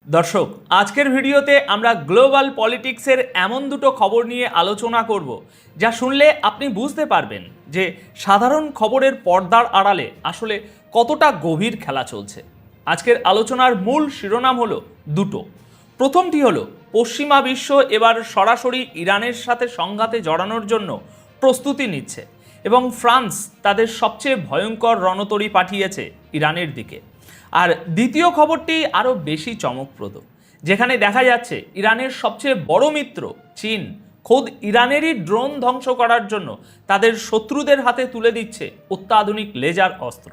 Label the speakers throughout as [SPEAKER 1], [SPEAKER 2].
[SPEAKER 1] দর্শক, আজকের ভিডিওতে আমরা গ্লোবাল পলিটিক্সের এমন দুটো খবর নিয়ে আলোচনা করব যা শুনলে আপনি বুঝতে পারবেন যে সাধারণ খবরের পর্দার আড়ালে আসলে কতটা গভীর খেলা চলছে। আজকের আলোচনার মূল শিরোনাম হলো দুটো। প্রথমটি হলো পশ্চিমা বিশ্ব এবার সরাসরি ইরানের সাথে সংঘাতে জড়ানোর জন্য প্রস্তুতি নিচ্ছে এবং ফ্রান্স তাদের সবচেয়ে ভয়ঙ্কর রণতরী পাঠিয়েছে ইরানের দিকে। আর দ্বিতীয় খবরটি আরও বেশি চমকপ্রদ, যেখানে দেখা যাচ্ছে ইরানের সবচেয়ে বড় মিত্র চীন খোদ ইরানেরই ড্রোন ধ্বংস করার জন্য তাদের শত্রুদের হাতে তুলে দিচ্ছে অত্যাধুনিক লেজার অস্ত্র।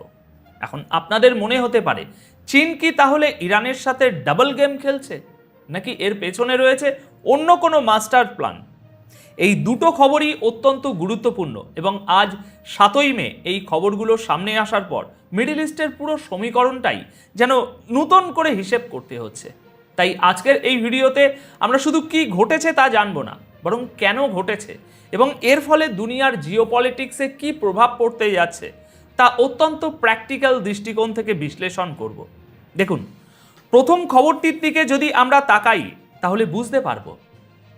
[SPEAKER 1] এখন আপনাদের মনে হতে পারে, চীন কি তাহলে ইরানের সাথে ডাবল গেম খেলছে, নাকি এর পেছনে রয়েছে অন্য কোনো মাস্টার প্ল্যান? এই দুটো খবরই অত্যন্ত গুরুত্বপূর্ণ এবং আজ 7ই মে এই খবরগুলো সামনে আসার পর মিডল ইস্টের পুরো সমীকরণটাই যেন নতুন করে হিসেব করতে হচ্ছে। তাই আজকের এই ভিডিওতে আমরা শুধু কি ঘটেছে তা জানবো না, বরং কেন ঘটেছে এবং এর ফলে দুনিয়ার জিওপলিটিক্সে কি প্রভাব পড়তে যাচ্ছে তা অত্যন্ত প্র্যাকটিক্যাল দৃষ্টিকোণ থেকে বিশ্লেষণ করব। দেখুন, প্রথম খবরটির দিকে যদি আমরা তাকাই তাহলে বুঝতে পারবো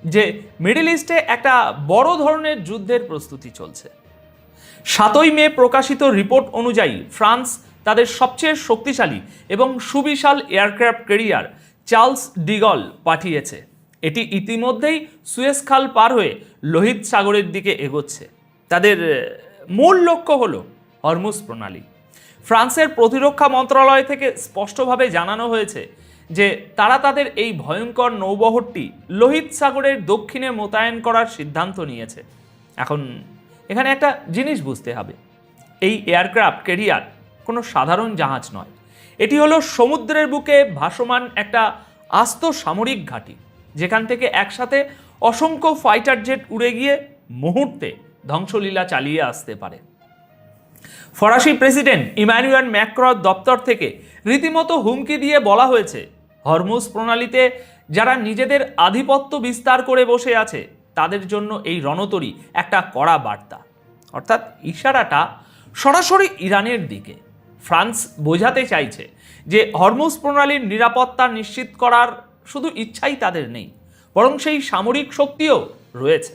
[SPEAKER 1] যে মিডল ইস্টে একটা বড় ধরনের যুদ্ধের প্রস্তুতি চলছে। 7ই মে প্রকাশিত রিপোর্ট অনুযায়ী ফ্রান্স তাদের সবচেয়ে শক্তিশালী এবং সুবিশাল এয়ারক্রাফট ক্যারিয়ার চার্লস ডিগল পাঠিয়েছে। এটি ইতিমধ্যেই সুয়েজ খাল পার হয়ে লোহিত সাগরের দিকে এগোচ্ছে। তাদের মূল লক্ষ্য হলো হরমুজ প্রণালী। ফ্রান্সের প্রতিরক্ষা মন্ত্রণালয় থেকে স্পষ্টভাবে জানানো হয়েছে যে তারা তাদের এই ভয়ঙ্কর নৌবহরটি লোহিত সাগরের দক্ষিণে মোতায়েন করার সিদ্ধান্ত নিয়েছে। এখন এখানে একটা জিনিস বুঝতে হবে, এই এয়ারক্রাফট ক্যারিয়ার কোনো সাধারণ জাহাজ নয়। এটি হলো সমুদ্রের বুকে ভাসমান একটা আস্ত সামরিক ঘাঁটি, যেখান থেকে একসাথে অসংখ্য ফাইটার জেট উড়ে গিয়ে মুহূর্তে ধ্বংসলীলা চালিয়ে আসতে পারে। ফরাসি প্রেসিডেন্ট ইমানুয়েল ম্যাক্রোর দপ্তর থেকে রীতিমতো হুমকি দিয়ে বলা হয়েছে, হরমুজ প্রণালীতে যারা নিজেদের আধিপত্য বিস্তার করে বসে আছে তাদের জন্য এই রণতরী একটা কড়া বার্তা। অর্থাৎ ইশারাটা সরাসরি ইরানের দিকে। ফ্রান্স বোঝাতে চাইছে যে হরমুজ প্রণালীর নিরাপত্তা নিশ্চিত করার শুধু ইচ্ছাই তাদের নেই, বরং সেই সামরিক শক্তিও রয়েছে।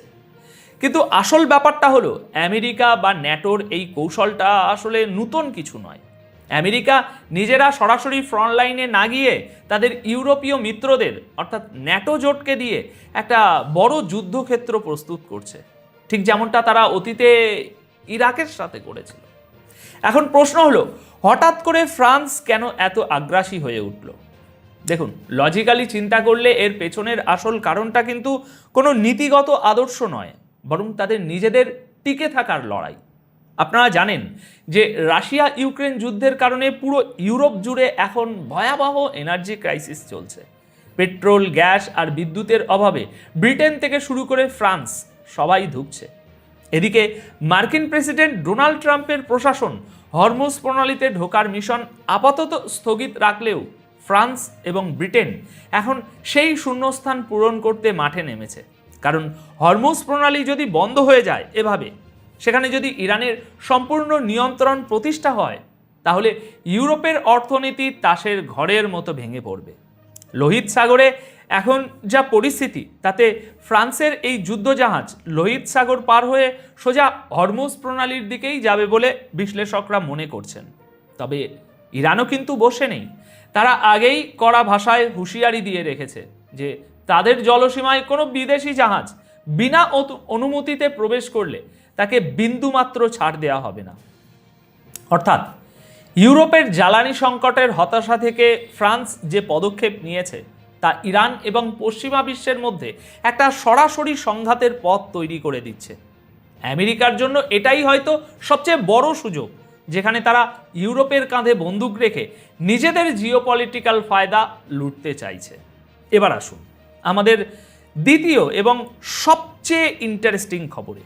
[SPEAKER 1] কিন্তু আসল ব্যাপারটা হলো, আমেরিকা বা ন্যাটোর এই কৌশলটা আসলে নতুন কিছু নয়। আমেরিকা নিজেরা সরাসরি ফ্রন্টলাইনে না গিয়ে তাদের ইউরোপীয় মিত্রদের অর্থাৎ ন্যাটো জোটকে দিয়ে একটা বড় যুদ্ধক্ষেত্র প্রস্তুত করছে, ঠিক যেমনটা তারা অতীতে ইরাকের সাথে করেছিল। এখন প্রশ্ন হলো, হঠাৎ করে ফ্রান্স কেন এত আগ্রাসী হয়ে উঠল? দেখুন, লজিক্যালি চিন্তা করলে এর পেছনের আসল কারণটা কিন্তু কোনো নীতিগত আদর্শ নয়, বরং তাদের নিজেদের টিকে থাকার লড়াই। আপনারা জানেন যে রাশিয়া ইউক্রেন যুদ্ধের কারণে পুরো ইউরোপ জুড়ে এখন ভয়াবহ এনার্জি ক্রাইসিস চলছে। পেট্রোল, গ্যাস আর বিদ্যুতের অভাবে ব্রিটেন থেকে শুরু করে ফ্রান্স সবাই ধুঁকছে। এদিকে মার্কিন প্রেসিডেন্ট ডোনাল্ড ট্রাম্পের প্রশাসন হরমুজ প্রণালীতে ঢোকার মিশন আপাতত স্থগিত রাখলেও ফ্রান্স এবং ব্রিটেন এখন সেই শূন্যস্থান পূরণ করতে মাঠে নেমেছে। কারণ হরমুজ প্রণালী যদি বন্ধ হয়ে যায় এভাবে, সেখানে যদি ইরানের সম্পূর্ণ নিয়ন্ত্রণ প্রতিষ্ঠা হয়, তাহলে ইউরোপের অর্থনীতি তাসের ঘরের মতো ভেঙে পড়বে। লোহিত সাগরে এখন যা পরিস্থিতি, তাতে ফ্রান্সের এই যুদ্ধজাহাজ লোহিত সাগর পার হয়ে সোজা হরমুজ প্রণালীর দিকেই যাবে বলে বিশ্লেষকরা মনে করছেন। তবে ইরানও কিন্তু বসে নেই। তারা আগেই কড়া ভাষায় হুঁশিয়ারি দিয়ে রেখেছে যে তাদের জলসীমায় কোনো বিদেশি জাহাজ বিনা অনুমতিতে প্রবেশ করলে তাকে বিন্দুমাত্র ছাড় দেওয়া হবে না। অর্থাৎ ইউরোপের জ্বালানি সংকটের হতাশা থেকে ফ্রান্স যে পদক্ষেপ নিয়েছে তা ইরান এবং পশ্চিমা বিশ্বের মধ্যে একটা সরাসরি সংঘাতের পথ তৈরি করে দিচ্ছে। আমেরিকার জন্য এটাই হয়তো সবচেয়ে বড় সুযোগ, যেখানে তারা ইউরোপের কাঁধে বন্দুক রেখে নিজেদের জিওপলিটিক্যাল ফায়দা লুটতে চাইছে। এবার আসুন আমাদের দ্বিতীয় এবং সবচেয়ে ইন্টারেস্টিং খবরে।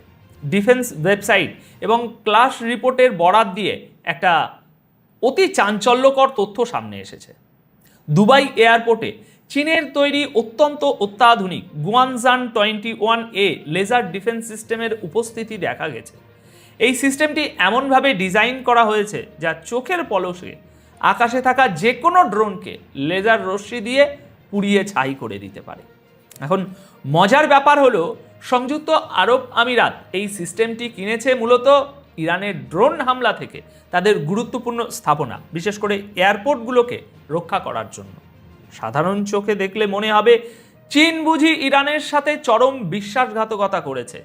[SPEAKER 1] ডিফেন্স ওয়েবসাইট এবং ক্লাস রিপোর্টের বরাত দিয়ে একটা অতি চাঞ্চল্যকর তথ্য সামনে এসেছে। দুবাই এয়ারপোর্টে চীনের তৈরি অত্যন্ত অত্যাধুনিক গুয়ানজান 21A লেজার ডিফেন্স সিস্টেমের উপস্থিতি দেখা গেছে। এই সিস্টেমটি এমনভাবে ডিজাইন করা হয়েছে যা চোখের পলকে আকাশে থাকা যে কোনো ড্রোনকে লেজার রশ্মি দিয়ে পুড়িয়ে ছাই করে দিতে পারে। এখন মজার ব্যাপার হলো, সংযুক্ত আরব আমিরাত এই সিস্টেমটি কিনেছে মূলত ইরানের ড্রোন হামলা থেকে তাদের গুরুত্বপূর্ণ স্থাপনা, বিশেষ করে এয়ারপোর্টগুলোকে রক্ষা করার জন্য। সাধারণ চোখে দেখলে মনে হবে চীন বুঝি ইরানের সাথে চরম বিশ্বাসঘাতকতা করেছে।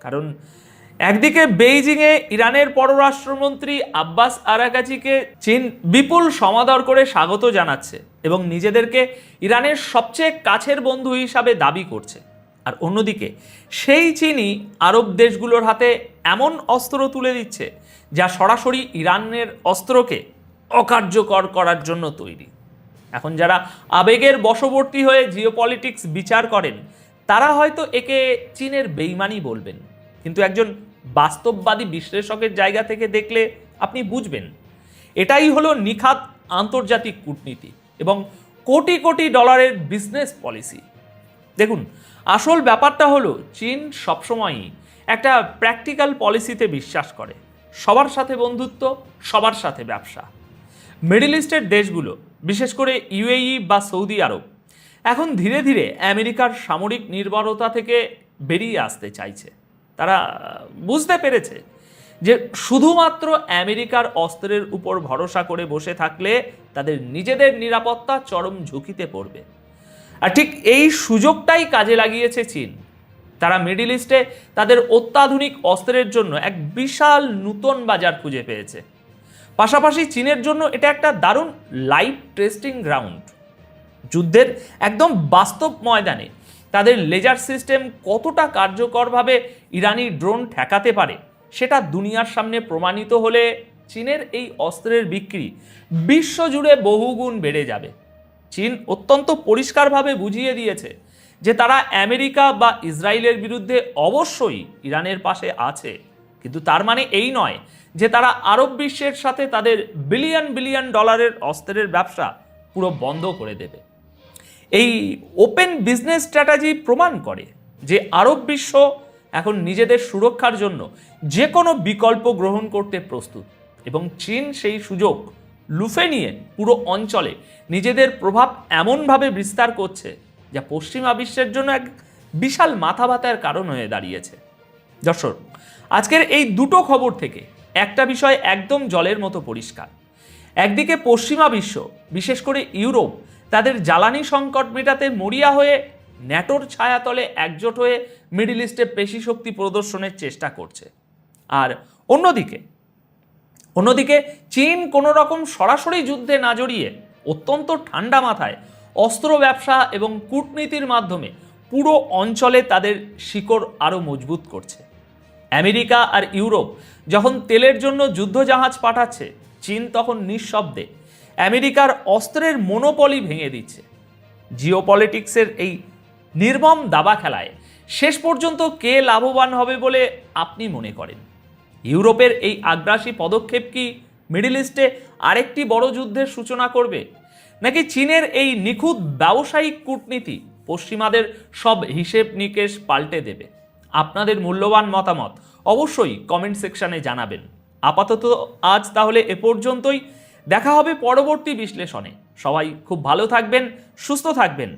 [SPEAKER 1] কারণ একদিকে বেইজিংয়ে ইরানের পররাষ্ট্রমন্ত্রী আব্বাস আরাগাচিকে চীন বিপুল সমাদর করে স্বাগত জানাচ্ছে এবং নিজেদেরকে ইরানের সবচেয়ে কাছের বন্ধু হিসাবে দাবি করছে। আর অন্যদিকে সেই চীনই আরব দেশগুলোর হাতে এমন অস্ত্র তুলে দিচ্ছে যা সরাসরি ইরানের অস্ত্রকে অকার্যকর করার জন্য তৈরি। এখন যারা আবেগের বশবর্তী হয়ে জিওপলিটিক্স বিচার করেন তারা হয়তো একে চীনের বেইমানি বলবেন, কিন্তু একজন বাস্তববাদী বিশ্লেষকের জায়গা থেকে দেখলে আপনি বুঝবেন এটাই হলো নিখাত আন্তর্জাতিক কূটনীতি এবং কোটি কোটি ডলারের বিজনেস পলিসি। দেখুন, আসল ব্যাপারটা হলো চীন সবসময়ই একটা প্র্যাকটিক্যাল পলিসিতে বিশ্বাস করে। সবার সাথে বন্ধুত্ব, সবার সাথে ব্যবসা। মিডল ইস্টের দেশগুলো, বিশেষ করে ইউএই বা সৌদি আরব, এখন ধীরে ধীরে আমেরিকার সামরিক নির্ভরতা থেকে বেরিয়ে আসতে চাইছে। তারা বুঝতে পেরেছে যে শুধুমাত্র আমেরিকার অস্ত্রের উপর ভরসা করে বসে থাকলে তাদের নিজেদের নিরাপত্তা চরম ঝুঁকিতে পড়বে। আর ঠিক এই সুযোগটাই কাজে লাগিয়েছে চীন। তারা মিডল ইস্টে তাদের অত্যাধুনিক অস্ত্রের জন্য এক বিশাল নূতন বাজার খুঁজে পেয়েছে। পাশাপাশি চীনের জন্য এটা একটা দারুণ লাইভ টেস্টিং গ্রাউন্ড। যুদ্ধের একদম বাস্তব ময়দানে তাদের লেজার সিস্টেম কতটা কার্যকরভাবে ইরানি ড্রোন ঠেকাতে পারে সেটা দুনিয়ার সামনে প্রমাণিত হলে চীনের এই অস্ত্রের বিক্রি বিশ্বজুড়ে বহুগুণ বেড়ে যাবে। চীন অত্যন্ত পরিষ্কারভাবে বুঝিয়ে দিয়েছে যে তারা আমেরিকা বা ইসরায়েলের বিরুদ্ধে অবশ্যই ইরানের পাশে আছে, কিন্তু তার মানে এই নয় যে তারা আরব বিশ্বের সাথে তাদের বিলিয়ন বিলিয়ন ডলারের অস্ত্রের ব্যবসা পুরো বন্ধ করে দেবে। এই ওপেন বিজনেস স্ট্র্যাটেজি প্রমাণ করে যে আরব বিশ্ব এখন নিজেদের সুরক্ষার জন্য যে কোনো বিকল্প গ্রহণ করতে প্রস্তুত এবং চীন সেই সুযোগ লুফে নিয়ে পুরো অঞ্চলে নিজেদের প্রভাব এমনভাবে বিস্তার করছে যা পশ্চিমা বিশ্বের জন্য এক বিশাল মাথা ব্যথার কারণ হয়ে দাঁড়িয়েছে। দর্শক, আজকের এই দুটো খবর থেকে একটা বিষয় একদম জলের মতো পরিষ্কার। একদিকে পশ্চিমা বিশ্ব, বিশেষ করে ইউরোপ, তাদের জ্বালানি সংকট মেটাতে মরিয়া হয়ে ন্যাটোর ছায়াতলে একজোট হয়ে মিডল ইস্টে পেশি শক্তি প্রদর্শনের চেষ্টা করছে। আর অন্যদিকে চীন কোনো রকম সরাসরি যুদ্ধে না জড়িয়ে অত্যন্ত ঠান্ডা মাথায় অস্ত্র ব্যবসা এবং কূটনীতির মাধ্যমে পুরো অঞ্চলে তাদের শিকড় আরও মজবুত করছে। আমেরিকা আর ইউরোপ যখন তেলের জন্য যুদ্ধজাহাজ পাঠাচ্ছে, চীন তখন নিঃশব্দে আমেরিকার অস্ত্রের মনোপলি ভেঙে দিচ্ছে। জিওপলিটিক্সের এই নির্মম দাবা খেলায় শেষ পর্যন্ত কে লাভবান হবে বলে আপনি মনে করেন? ইউরোপের এই আগ্রাসী পদক্ষেপ কি মিডল ইস্টে আরেকটি বড় যুদ্ধের সূচনা করবে, নাকি চীনের এই নিখুঁত ব্যবসায়িক কূটনীতি পশ্চিমাদের সব হিসেব নিকেশ পাল্টে দেবে? আপনাদের মূল্যবান মতামত অবশ্যই কমেন্ট সেকশনে জানাবেন। আপাতত আজ তাহলে এ পর্যন্তই। দেখা হবে পরবর্তী বিশ্লেষণে। সবাই খুব ভালো থাকবেন, সুস্থ থাকবেন।